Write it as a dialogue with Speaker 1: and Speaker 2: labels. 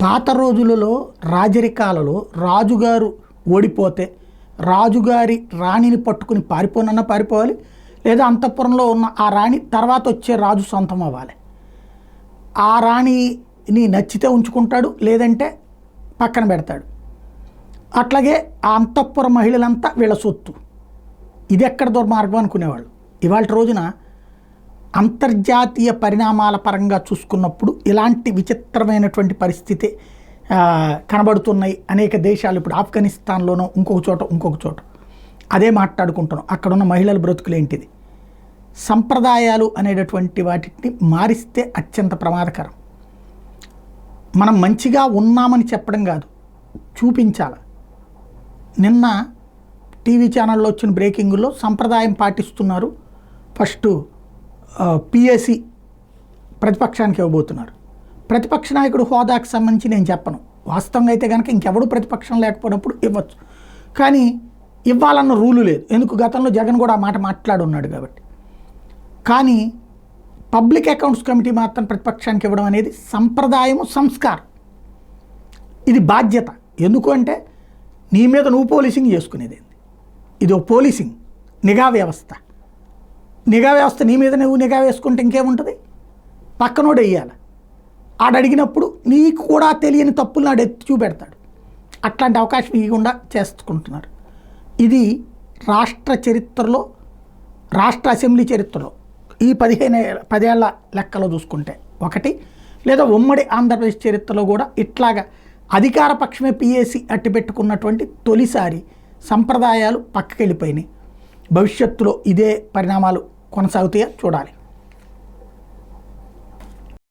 Speaker 1: పాత రోజులలో రాజరికాలలో రాజుగారు ఓడిపోతే రాజుగారి రాణిని పట్టుకుని పారిపోనన్నా పారిపోవాలి, లేదా అంతఃపురంలో ఉన్న ఆ రాణి తర్వాత వచ్చే రాజు సొంతం అవ్వాలి. ఆ రాణిని నచ్చితే ఉంచుకుంటాడు, లేదంటే పక్కన పెడతాడు. అట్లాగే ఆ అంతఃపుర మహిళలంతా వీళ్ళ సొత్తు. ఇది ఎక్కడ దుర్మార్గం అనుకునేవాళ్ళు. ఇవాళ రోజున అంతర్జాతీయ పరిణామాల పరంగా చూసుకున్నప్పుడు ఇలాంటి విచిత్రమైనటువంటి పరిస్థితి కనబడుతున్నాయి. అనేక దేశాలు ఇప్పుడు ఆఫ్ఘనిస్తాన్లోనో ఇంకొక చోట అదే మాట్లాడుకుంటున్నాం. అక్కడున్న మహిళల బ్రతుకులేంటిది. సంప్రదాయాలు అనేటటువంటి వాటిని మారిస్తే అత్యంత ప్రమాదకరం. మనం మంచిగా ఉన్నామని చెప్పడం కాదు, చూపించాలి. నిన్న టీవీ ఛానల్లో వచ్చిన బ్రేకింగ్లో సంప్రదాయం పాటిస్తున్నారు, ఫస్ట్ పిఎసి ప్రతిపక్షానికి ఇవ్వబోతున్నారు. ప్రతిపక్ష నాయకుడు హోదాకు సంబంధించి నేను చెప్పను. వాస్తవంగా అయితే కనుక ఇంకెవడూ ప్రతిపక్షం లేకపోయినప్పుడు ఇవ్వచ్చు, కానీ ఇవ్వాలన్న రూలు లేదు. ఎందుకు, గతంలో జగన్ కూడా ఆ మాట మాట్లాడున్నాడు కాబట్టి. కానీ పబ్లిక్ అకౌంట్స్ కమిటీ మాత్రం ప్రతిపక్షానికి ఇవ్వడం అనేది సంప్రదాయము, సంస్కారం. ఇది బాధ్యత. ఎందుకు అంటే నీ మీద నువ్వు పోలీసింగ్ చేసుకునేది. ఇది ఒక పోలీసింగ్, నిఘా వ్యవస్థ. నిఘా వ్యవస్థ నీ మీద నువ్వు నిఘా వేసుకుంటే ఇంకేముంటుంది, పక్కనోడు వేయాలి. ఆడు అడిగినప్పుడు నీకు కూడా తెలియని తప్పులు నాడు ఎత్తి చూపెడతాడు. అట్లాంటి అవకాశం ఇవ్వకుండా చేసుకుంటున్నారు. ఇది రాష్ట్ర చరిత్రలో, రాష్ట్ర అసెంబ్లీ చరిత్రలో ఈ 10 ఏళ్ల లెక్కలో చూసుకుంటే ఒకటి, లేదా ఉమ్మడి ఆంధ్రప్రదేశ్ చరిత్రలో కూడా ఇట్లాగా అధికార పక్షమే పిఎసి అట్టిపెట్టుకున్నటువంటి తొలిసారి సంప్రదాయాలు పక్కకెళ్ళిపోయినాయి. భవిష్యత్తులో ఇదే పరిణామాలు కొనసాగుతాయో చూడాలి.